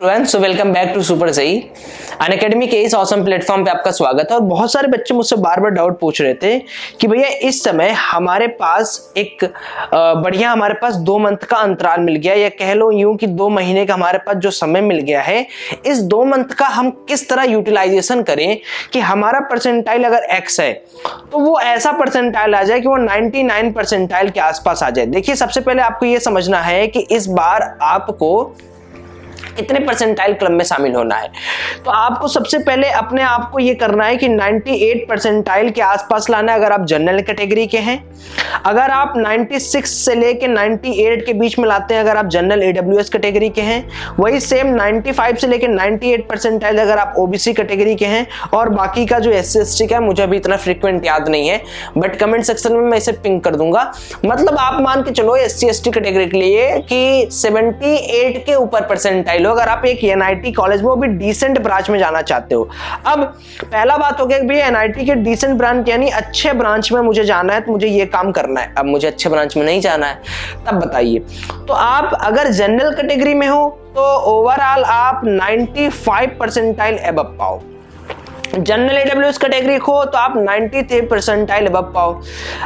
So welcome back to super सही Unacademy के इस ऑसम प्लेटफॉर्म पे आपका स्वागत है। और बहुत सारे बच्चे मुझसे बार बार डाउट पूछ रहे थे कि भैया इस समय हमारे पास एक बढ़िया हमारे पास 2 मंथ का अंतराल मिल गया, या कह लो यूं कि 2 महीने का हमारे पास जो समय मिल गया है, इस 2 मंथ का हम किस तरह यूटिलाइजेशन करें कि हमारा परसेंटाइल अगर एक्स है तो वो ऐसा परसेंटाइल आ जाए कि वो 99 परसेंटाइल के आसपास आ जाए। देखिए, सबसे पहले आपको ये समझना है कि इस बार आपको कितने परसेंटाइल क्लब में शामिल होना है। तो आपको सबसे पहले अपने आप को ये करना है कि 98 परसेंटाइल के आसपास लाना है अगर आप जनरल कैटेगरी के हैं। अगर आप 96 से लेके 98 के बीच में लाते हैं अगर आप जनरल एडब्ल्यूएस कैटेगरी के हैं, वही सेम 95 से लेके 98 परसेंटाइल अगर आप ओबीसी कैटेगरी के हैं। और बाकी का जो एससी एसटी का है, मुझे अभी इतना फ्रीक्वेंट याद नहीं है, बट कमेंट सेक्शन में मैं इसे पिंक कर दूंगा। मतलब आप मान के चलो एससी एसटी कैटेगरी के लिए कि 78 के ऊपर परसेंटाइल अगर आप एक एनआईटी कॉलेज में वो भी डिसेंट ब्रांच में जाना चाहते हो। अब पहला बात हो गया कि भैया एनआईटी के डिसेंट ब्रांच यानी अच्छे ब्रांच में मुझे जाना है, तो मुझे ये काम करना है। अब मुझे अच्छे ब्रांच में नहीं जाना है, तब बताइए। तो आप अगर जनरल कैटेगरी में हो तो ओवरऑल आप 95 परसेंटाइल अबव पाओ। जनरल एडब्ल्यूएस कैटेगरी को हो तो आप 93 परसेंटाइल अबव पाओ।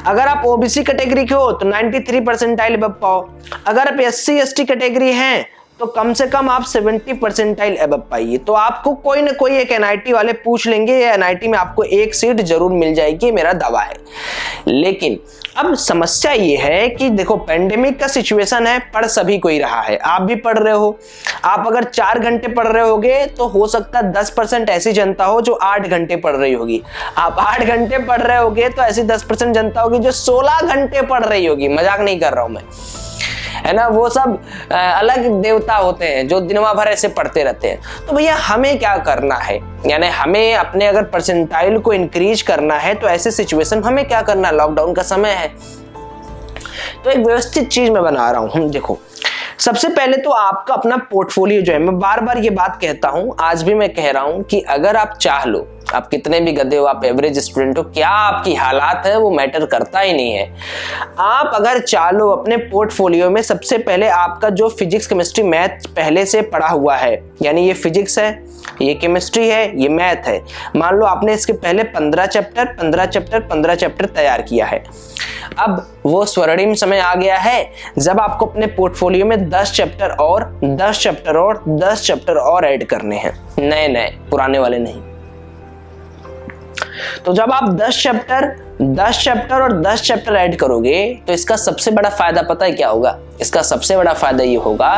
अगर आप ओबीसी कैटेगरी के हो तो 93 परसेंटाइल अबव पाओ। अगर आप एससी एसटी कैटेगरी हैं तो कम से कम आप 70 परसेंटाइल अबव पाइए। तो आपको कोई ना कोई एक एनआईटी वाले पूछ लेंगे, या एनआईटी में आपको एक सीट जरूर मिल जाएगी, मेरा दावा है। लेकिन अब समस्या ये है कि देखो, पेंडेमिक का सिचुएशन है, पढ़ सभी कोई रहा है, आप भी पढ़ रहे हो। आप अगर 4 घंटे पढ़ रहे होगे तो हो सकता है 10% ऐसी जनता हो जो 8 घंटे पढ़ रही होगी। आप 8 घंटे पढ़ रहे होगे तो ऐसी 10% जनता होगी जो 16 घंटे पढ़ रही होगी। मजाक नहीं कर रहा हूं मैं, है ना। वो सब अलग देवता होते हैं जो दिनवा भर ऐसे पढ़ते रहते हैं। तो भैया हमें क्या करना है, यानी हमें अपने अगर परसेंटाइल को इंक्रीज करना है तो ऐसे सिचुएशन हमें क्या करना है। लॉकडाउन का समय है तो एक व्यवस्थित चीज मैं बना रहा हूं। देखो, सबसे पहले तो आपका अपना पोर्टफोलियो जो है, मैं बार बार ये बात कहता हूं, आज भी मैं कह रहा हूं कि अगर आप चाह लो, आप कितने भी गधे हो, आप एवरेज स्टूडेंट हो, क्या आपकी हालात है वो मैटर करता ही नहीं है। आप अगर चाह लो अपने पोर्टफोलियो में सबसे पहले आपका जो फिजिक्स केमिस्ट्री मैथ पहले से पढ़ा हुआ है, यानी ये फिजिक्स है, ये केमिस्ट्री है, ये मैथ है, मान लो आपने इसके पहले 15 चैप्टर तैयार किया है। अब वो स्वर्णिम समय आ गया है जब आपको अपने पोर्टफोलियो में 10 चैप्टर और 10 चैप्टर और 10 चैप्टर और ऐड करने हैं, नए पुराने वाले नहीं। तो जब आप 10 चैप्टर और 10 चैप्टर ऐड करोगे तो इसका सबसे बड़ा फायदा पता है क्या होगा? इसका सबसे बड़ा फायदा ये होगा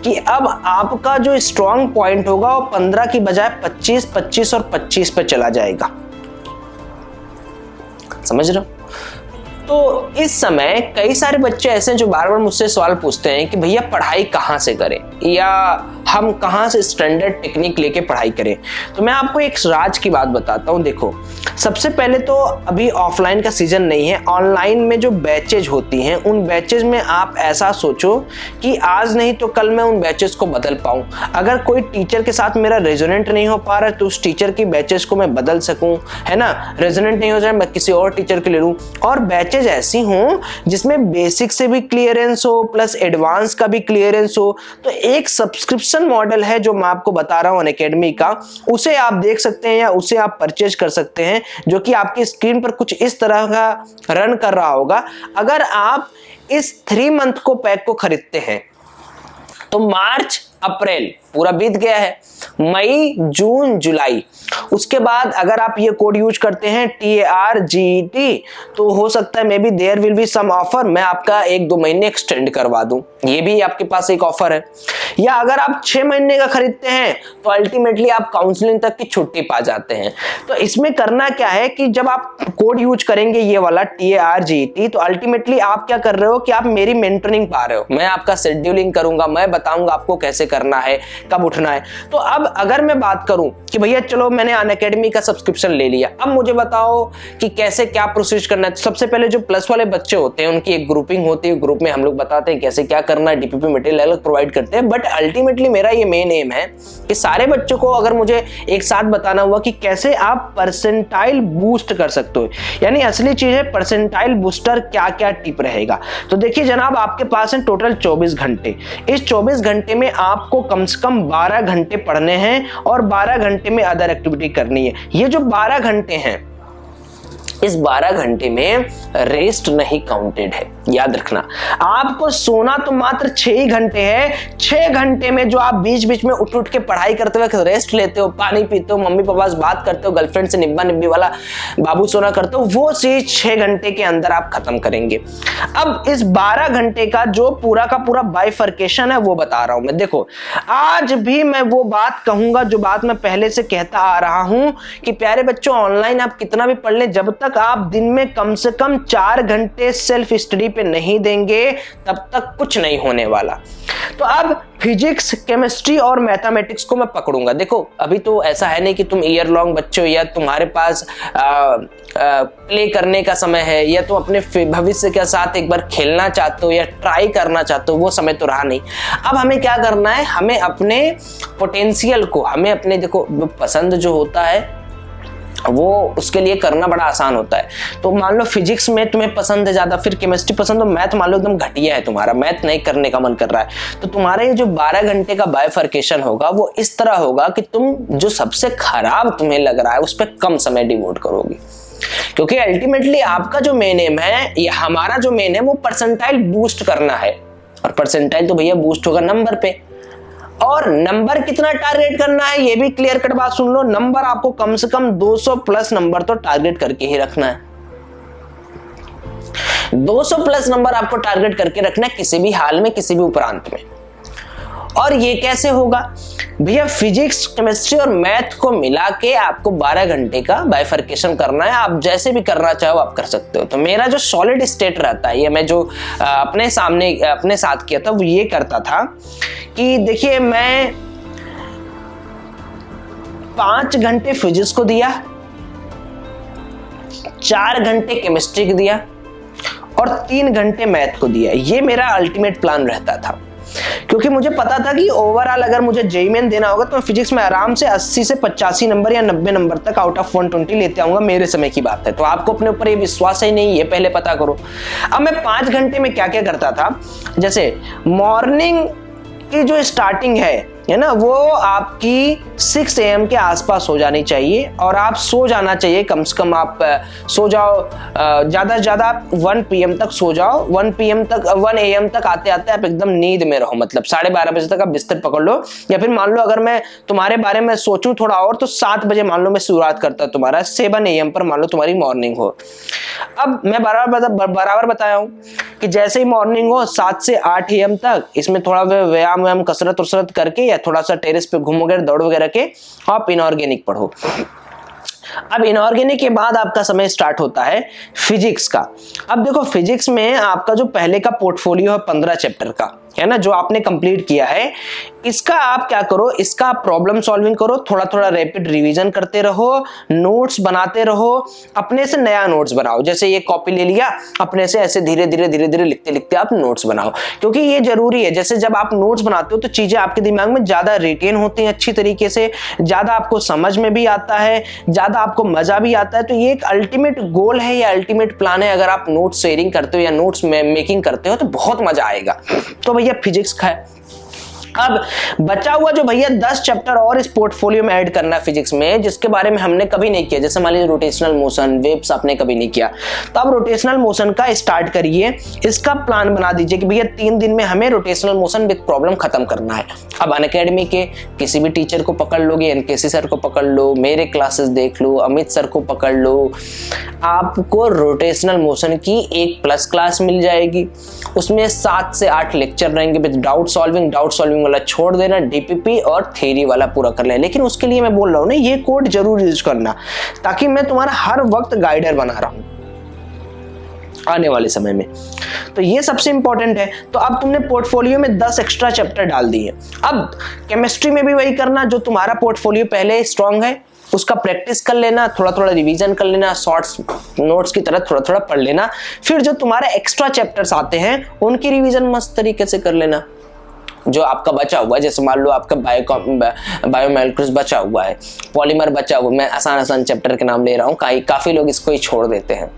कि अब आपका जो स्ट्रॉन्ग पॉइंट होगा वो 15 की बजाय 25 और 25 पे चला जाएगा। समझ रहे हो? तो इस समय कई सारे बच्चे ऐसे हैं जो बार बार मुझसे सवाल पूछते हैं कि भैया पढ़ाई कहाँ से करें, या हम कहाँ से स्टैंडर्ड टेक्निक लेके पढ़ाई करें। तो मैं आपको एक राज की बात बताता हूँ। देखो, सबसे पहले तो अभी ऑफलाइन का सीजन नहीं है, ऑनलाइन में जो बैचेज होती हैं उन बैचेज में आप ऐसा सोचो कि आज नहीं तो कल मैं उन बैचेज को बदल पाऊँ। अगर कोई टीचर के साथ मेरा रेजोनेंट नहीं हो पा रहा है तो उस टीचर की बैचेज को मैं बदल सकूँ, है ना। रेजोनेंट नहीं हो जाए मैं किसी और टीचर के ले लूँ। और बैचेज ऐसी हों जिसमें बेसिक से भी क्लियरेंस हो प्लस एडवांस का भी क्लियरेंस हो। तो एक सब्सक्रिप्शन मॉडल है जो मैं आपको बता रहा हूं अनअकैडमी का, उसे आप देख सकते हैं या उसे आप परचेज कर सकते हैं, जो कि आपकी स्क्रीन पर कुछ इस तरह का रन कर रहा होगा। अगर आप इस 3 मंथ को पैक को खरीदते हैं तो मार्च अप्रैल पूरा बीत गया है, मई जून जुलाई, उसके बाद अगर आप ये कोड यूज करते हैं TARGET तो हो सकता है maybe there will be some offer, मैं आपका 1-2 महीने एक्सटेंड करवा दूं, ये भी आपके पास एक ऑफर है। या अगर आप 6 महीने का खरीदते हैं तो अल्टीमेटली आप काउंसलिंग तक की छुट्टी पा जाते हैं। तो इसमें करना क्या है कि जब आप कोड यूज करेंगे ये वाला TARGET तो अल्टीमेटली आप क्या कर रहे हो कि आप मेरी मेंटरिंग पा रहे हो, मैं आपका शेड्यूलिंग करूंगा, मैं बताऊंगा आपको कैसे करना है, कब उठना है। तो अब अगर मैं बात करूं कि भैया चलो मैंने अनअकैडमी का सब्सक्रिप्शन ले लिया, अब मुझे बताओ कि कैसे क्या प्रोसीज करना है। तो सबसे पहले जो प्लस वाले बच्चे होते हैं उनकी एक ग्रुपिंग होती है, ग्रुप में हम लोग बताते हैं कैसे क्या करना है, डीपीपी मटेरियल अलग प्रोवाइड करते हैं। बट अल्टीमेटली मेरा ये मेन एम है कि सारे बच्चों को अगर मुझे एक साथ बताना हुआ कि कैसे आप परसेंटाइल बूस्ट कर सकते हो, यानी असली चीज है परसेंटाइल बूस्टर क्या क्या टिप रहेगा। तो देखिए जनाब, आपके पास है टोटल 24 घंटे। इस 24 घंटे में आप आपको कम से कम 12 घंटे पढ़ने हैं और 12 घंटे में अदर एक्टिविटी करनी है। ये जो 12 घंटे हैं, इस 12 घंटे में रेस्ट नहीं काउंटेड है, याद रखना। आपको सोना तो मात्र 6 ही घंटे है। 6 घंटे में जो आप बीच बीच में उठ उठ के पढ़ाई करते हुए रेस्ट लेते हो, पानी पीते हो, मम्मी पापा से बात करते हो, गर्लफ्रेंड से निब्बा निब्बी वाला बाबू सोना करते हो, वो चीज 6 घंटे के अंदर आप खत्म करेंगे। अब इस 12 घंटे का जो पूरा का पूरा बाइफर्केशन है वो बता रहा हूं मैं। देखो, आज भी मैं वो बात कहूंगा जो बात मैं पहले से कहता आ रहा हूं कि प्यारे बच्चों, ऑनलाइन आप कितना भी पढ़ लें, जब तक आप दिन में कम से कम 4 घंटे सेल्फ स्टडी पे नहीं देंगे तब तक कुछ नहीं होने वाला। तो अब फिजिक्स, केमिस्ट्री और मैथमेटिक्स को मैं पकड़ूंगा। देखो, अभी तो ऐसा है नहीं कि तुम ईयर लॉन्ग बच्चे हो या तुम्हारे पास प्ले करने का समय है या तुम अपने भविष्य के साथ एक बार खेलना चाहते हो या ट्राई करना चाहते हो, वो समय तो रहा नहीं। अब हमें क्या करना है, हमें अपने पोटेंशियल को, हमें अपने, देखो पसंद जो होता है वो उसके लिए करना बड़ा आसान होता है। तो मान लो फिजिक्स में तुम्हें पसंद है ज्यादा, फिर केमिस्ट्री पसंद हो, मैथ मान लो एकदम घटिया है तुम्हारा, मैथ नहीं करने का मन कर रहा है, तो तुम्हारा ये जो 12 घंटे का बाइफर्केशन होगा वो इस तरह होगा कि तुम जो सबसे खराब तुम्हें लग रहा है उस पर कम समय डिवोट करोगे। क्योंकि अल्टीमेटली आपका जो मेन एम है, या हमारा जो मेन है, वो परसेंटाइल बूस्ट करना है। और परसेंटाइल तो भैया बूस्ट होगा नंबर पे, और नंबर कितना टारगेट करना है ये भी क्लियर कट बात सुन लो। नंबर आपको कम से कम 200 प्लस नंबर तो टारगेट करके ही रखना है। 200 प्लस नंबर आपको टारगेट करके रखना है किसी भी हाल में, किसी भी उपरांत में। और ये कैसे होगा भैया, फिजिक्स, केमिस्ट्री और मैथ को मिला के आपको 12 घंटे का बाइफर्केशन करना है। आप जैसे भी करना चाहो आप कर सकते हो। तो मेरा जो सॉलिड स्टेट रहता है, ये मैं जो अपने साथ किया था, वो ये करता था कि देखिए, मैं 5 घंटे फिजिक्स को दिया, 4 घंटे केमिस्ट्री को दिया और 3 घंटे मैथ को दिया। ये मेरा अल्टीमेट प्लान रहता था, क्योंकि मुझे पता था कि ओवरऑल अगर मुझे जेईई मेन देना होगा तो मैं फिजिक्स में आराम से 80 से 85 नंबर या 90 नंबर तक आउट ऑफ 120 लेते आऊंगा। मेरे समय की बात है, तो आपको अपने ऊपर ये विश्वास ही नहीं, ये पहले पता करो। अब मैं 5 घंटे में क्या क्या करता था, जैसे मॉर्निंग की जो स्टार्टिंग है ना, वो आपकी 6 AM के आसपास हो जानी चाहिए और आप सो जाना चाहिए। कम से कम आप सो जाओ, ज्यादा से ज्यादा 1 PM तक सो जाओ। 1 AM तक आते आते आप एकदम नींद में रहो, मतलब 12:30 बजे तक आप बिस्तर पकड़ लो। या फिर मान लो अगर मैं तुम्हारे बारे में सोचूं थोड़ा और, तो 7 बजे मान लो मैं शुरुआत करता, तुम्हारा 7 AM पर मान लो तुम्हारी मॉर्निंग हो। अब मैं बराबर बताया हूं कि जैसे ही मॉर्निंग हो 7 से 8 AM तक, इसमें थोड़ा व्यायाम कसरत करके थोड़ा सा टेरेस पे घूम वगैरह दौड़ वगैरह के आप इनऑर्गेनिक पढ़ो। अब इनऑर्गेनिक के बाद आपका समय स्टार्ट होता है फिजिक्स का। अब देखो, फिजिक्स में आपका जो पहले का पोर्टफोलियो है 15 चैप्टर का, है ना, जो आपने कंप्लीट किया है, इसका आप क्या करो, इसका आप प्रॉब्लम सॉल्विंग करो, थोड़ा थोड़ा रैपिड रिवीजन करते रहो, नोट्स बनाते रहो, अपने से नया नोट्स बनाओ। जैसे ये कॉपी ले लिया, अपने से ऐसे धीरे धीरे लिखते लिखते आप नोट्स बनाओ, क्योंकि ये जरूरी है। जैसे जब आप नोट्स बनाते हो तो चीजें आपके दिमाग में ज्यादा रिटेन होती हैं अच्छी तरीके से, ज्यादा आपको समझ में भी आता है, ज्यादा आपको मजा भी आता है। तो ये एक अल्टीमेट गोल है या अल्टीमेट प्लान है। अगर आप नोट्स शेयरिंग करते हो या नोट्स मेकिंग करते हो तो बहुत मजा आएगा। तो भैया फिजिक्स का है। अब बचा हुआ जो भैया 10 चैप्टर और इस पोर्टफोलियो में ऐड करना है फिजिक्स में, जिसके बारे में हमने कभी नहीं किया। जैसे मान लीजिए रोटेशनल मोशन, वेव्स आपने कभी नहीं किया, तो आप रोटेशनल मोशन का स्टार्ट करिए। इसका प्लान बना दीजिए कि भैया 3 दिन में हमें रोटेशनल मोशन विद प्रॉब्लम खत्म करना है। अब अनअकैडमी के किसी भी टीचर को पकड़ लोगे, एनकेसी सर को पकड़ लो, मेरे क्लासेस देख लो, अमित सर को पकड़ लो, आपको रोटेशनल मोशन की एक प्लस क्लास मिल जाएगी। उसमें 7 से 8 लेक्चर रहेंगे विद डाउट सॉल्विंग वाला छोड़ देना, डीपीपी और थ्योरी वाला पूरा कर लेना। लेकिन उसके लिए मैं बोल रहा हूं ना, ये कोड जरूर यूज करना, ताकि मैं तुम्हारा हर वक्त गाइडर बना रहा हूं आने वाले समय में। तो ये सबसे इंपॉर्टेंट है। तो अब तुमने पोर्टफोलियो में 10 एक्स्ट्रा चैप्टर डाल दिए। अब केमिस्ट्री में भी वही करना, जो तुम्हारा पोर्टफोलियो पहले स्ट्रांग है उसका प्रैक्टिस कर लेना, थोड़ा थोड़ा रिवीजन कर लेना, शॉर्ट्स नोट्स की तरह थोड़ा थोड़ा पढ़ लेना। फिर जो तुम्हारे एक्स्ट्रा चैप्टर्स आते हैं उनकी रिवीजन मस्त तरीके से कर लेना। जो आपका बचा हुआ है, जैसे मान लो आपका बायोमोलिक्यूल्स बचा हुआ है, पॉलीमर बचा हुआ, मैं आसान चैप्टर के नाम ले रहा हूँ, काफी लोग इसको ही छोड़ देते हैं।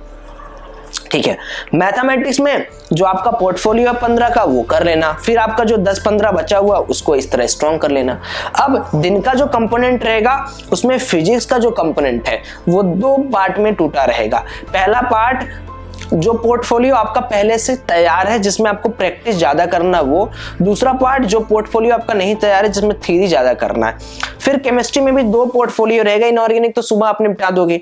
ठीक है। मैथमेटिक्स में जो आपका पोर्टफोलियो है 15 का वो कर लेना, फिर आपका जो 10-15 बचा हुआ उसको इस तरह स्ट्रॉन्ग कर लेना। अब दिन का जो कंपोनेंट रहेगा उसमें फिजिक्स का जो कंपोनेंट है वो 2 पार्ट में टूटा रहेगा। पहला पार्ट जो पोर्टफोलियो आपका पहले से तैयार है जिसमें आपको प्रैक्टिस ज्यादा करना वो, दूसरा पार्ट जो पोर्टफोलियो आपका नहीं तैयार है जिसमें थ्योरी ज्यादा करना है। फिर केमिस्ट्री में भी 2 पोर्टफोलियो रहेगा, इनऑर्गेनिक तो सुबह आप निपटा दोगे,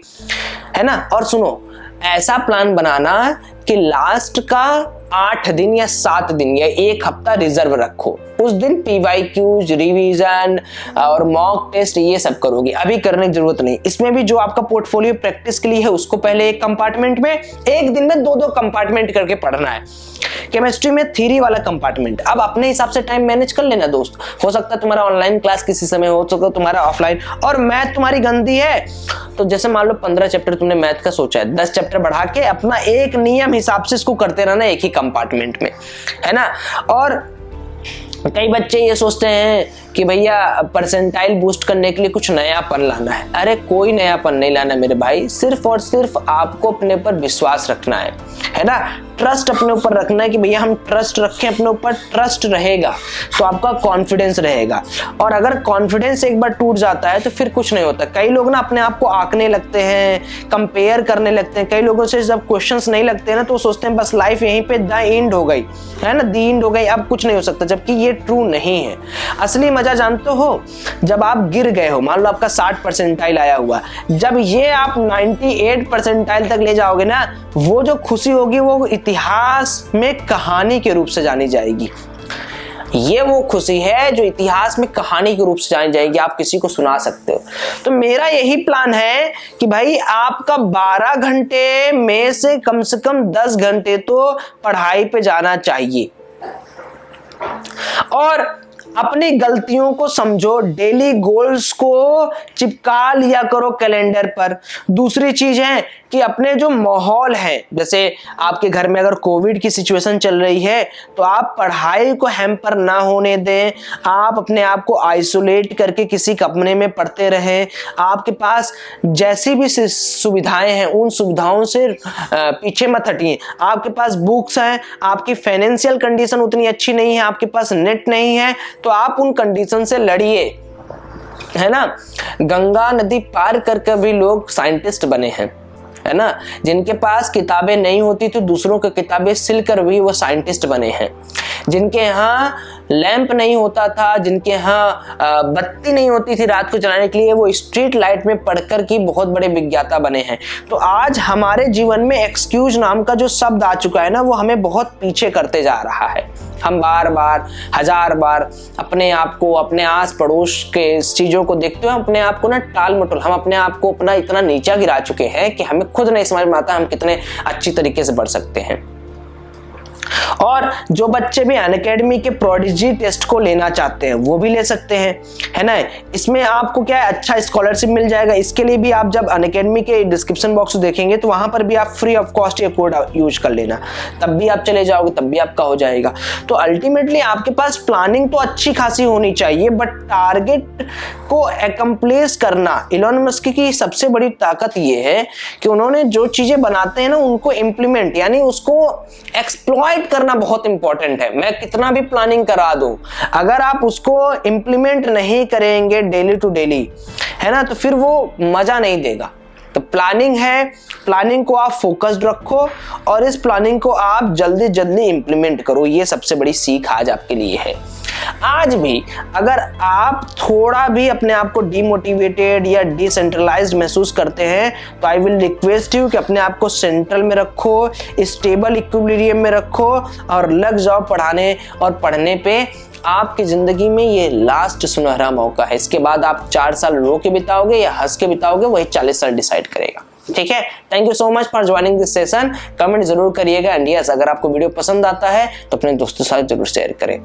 है ना। और सुनो, ऐसा प्लान बनाना कि लास्ट का 8 दिन या 7 दिन या 1 हफ्ता रिजर्व रखो। उस दिन PYQs, रिवीजन और मॉक टेस्ट ये सब करोगे, अभी करने की जरूरत नहीं। इसमें भी जो आपका पोर्टफोलियो प्रैक्टिस के लिए है उसको पहले एक कंपार्टमेंट में, एक दिन में 2-2 कंपार्टमेंट करके पढ़ना है। केमिस्ट्री में थ्योरी वाला कंपार्टमेंट, अब अपने हिसाब से टाइम मैनेज कर लेना दोस्त। हो सकता है तुम्हारा ऑनलाइन क्लास किसी समय हो सकता है तुम्हारा ऑफलाइन, और मैथ तुम्हारी गंदी है तो जैसे मान लो 15 चैप्टर तुमने मैथ का सोचा है, 10 चैप्टर बढ़ा के अपना एक नियम हिसाब से इसको करते रहना एक ही कंपार्टमेंट में, है ना। और कई बच्चे ये सोचते हैं कि भैया परसेंटाइल बूस्ट करने के लिए कुछ नयापन लाना है। अरे कोई नयापन नहीं लाना मेरे भाई, सिर्फ और सिर्फ आपको अपने पर विश्वास रखना है ना। ट्रस्ट अपने ऊपर रखना है कि भैया हम ट्रस्ट रखें अपने ऊपर, ट्रस्ट रहेगा तो आपका कॉन्फिडेंस रहेगा। और अगर कॉन्फिडेंस एक बार टूट जाता है तो फिर कुछ नहीं होता। कई लोग ना अपने आप को आंकने लगते हैं, कंपेयर करने लगते हैं। कई लोगों से जब क्वेश्चंस नहीं लगते हैं ना तो सोचते हैं बस लाइफ यहीं पे द एंड हो गई, है ना, द एंड हो गई, अब कुछ नहीं हो सकता, जबकि ये ट्रू नहीं है। असली मजा जानते हो, जब आप गिर गए हो, मान लो आपका 60 परसेंटाइल आया हुआ, जब ये आप 98 परसेंटाइल तक ले जाओगे ना, वो जो खुशी होगी वो इतिहास में कहानी के रूप से जानी जाएगी। ये वो खुशी है जो इतिहास में कहानी के रूप से जानी जाएगी, आप किसी को सुना सकते हो। तो मेरा यही प्लान है कि भाई आपका 12 घंटे में से कम 10 घंटे तो पढ़ाई पे जाना चाहिए। और अपनी गलतियों को समझो, डेली गोल्स को चिपका लिया करो कैलेंडर पर। दूसरी चीज है कि अपने जो माहौल है, जैसे आपके घर में अगर कोविड की सिचुएशन चल रही है तो आप पढ़ाई को हैम्पर ना होने दें। आप अपने आप को आइसोलेट करके किसी कमरे में पढ़ते रहें। आपके पास जैसी भी सुविधाएं हैं उन सुविधाओं से पीछे मत हटिए। आपके पास बुक्स हैं, आपकी फाइनेंशियल कंडीशन उतनी अच्छी नहीं है, आपके पास नेट नहीं है, तो आप उन कंडीशन से लड़िए, है ना। गंगा नदी पार करके भी लोग साइंटिस्ट बने हैं, है ना। जिनके पास किताबें नहीं होती तो दूसरों की किताबें सिलकर भी वो साइंटिस्ट बने हैं। जिनके यहाँ लैंप नहीं होता था, जिनके यहाँ बत्ती नहीं होती थी रात को जलाने के लिए, वो स्ट्रीट लाइट में पढ़कर की बहुत बड़े विज्ञाता बने हैं। तो आज हमारे जीवन में एक्सक्यूज नाम का जो शब्द आ चुका है ना, वो हमें बहुत पीछे करते जा रहा है। हम बार बार 1000 बार अपने आप को, अपने आस पड़ोस के चीजों को देखते हुए अपने आप को ना टाल मटोल, हम अपने आप को अपना इतना नीचा गिरा चुके हैं कि हमें खुद नहीं समझ में आता हम कितने अच्छी तरीके से बढ़ सकते हैं। और जो बच्चे भी अनअकैडमी के प्रोडिजी टेस्ट को लेना चाहते हैं वो भी ले सकते हैं, है ना। इसमें आपको क्या है, अच्छा स्कॉलरशिप मिल जाएगा। इसके लिए भी आप जब अनअकैडमी के डिस्क्रिप्शन बॉक्स देखेंगे तो वहां पर भी आप फ्री ऑफ कॉस्ट ये कोड यूज कर लेना, तब भी आप चले जाओगे, तब भी आपका हो जाएगा। तो अल्टीमेटली आपके पास प्लानिंग तो अच्छी खासी होनी चाहिए, बट टारगेट को अकम्प्लिश करना, इलॉन मस्क की सबसे बड़ी ताकत ये है कि उन्होंने जो चीजें बनाते हैं ना उनको इम्प्लीमेंट यानी उसको एक्सप्लॉइट करना बहुत इंपॉर्टेंट है। मैं कितना भी प्लानिंग करा दूं, अगर आप उसको इंप्लीमेंट नहीं करेंगे डेली टू डेली, है ना, तो फिर वो मजा नहीं देगा। तो प्लानिंग है, प्लानिंग को आप फोकस्ड रखो और इस प्लानिंग को आप जल्दी जल्दी इंप्लीमेंट करो। ये सबसे बड़ी सीख आज आपके लिए है। आज भी अगर आप थोड़ा भी अपने आप को डिमोटिवेटेड या डिसेंट्रलाइज्ड महसूस करते हैं तो आई विल रिक्वेस्ट यू कि अपने आप को सेंट्रल में रखो, स्टेबल इक्विलिब्रियम में रखो और लग जाओ पढ़ाने और पढ़ने पे। आपकी जिंदगी में ये लास्ट सुनहरा मौका है। इसके बाद आप 4 साल रो के बिताओगे या हंस के बिताओगे, वही 40 साल डिसाइड करेगा। ठीक है, thank you so much for joining this session. Comment जरूर करिएगा एंड यस, अगर आपको वीडियो पसंद आता है तो अपने दोस्तों के साथ जरूर शेयर करें।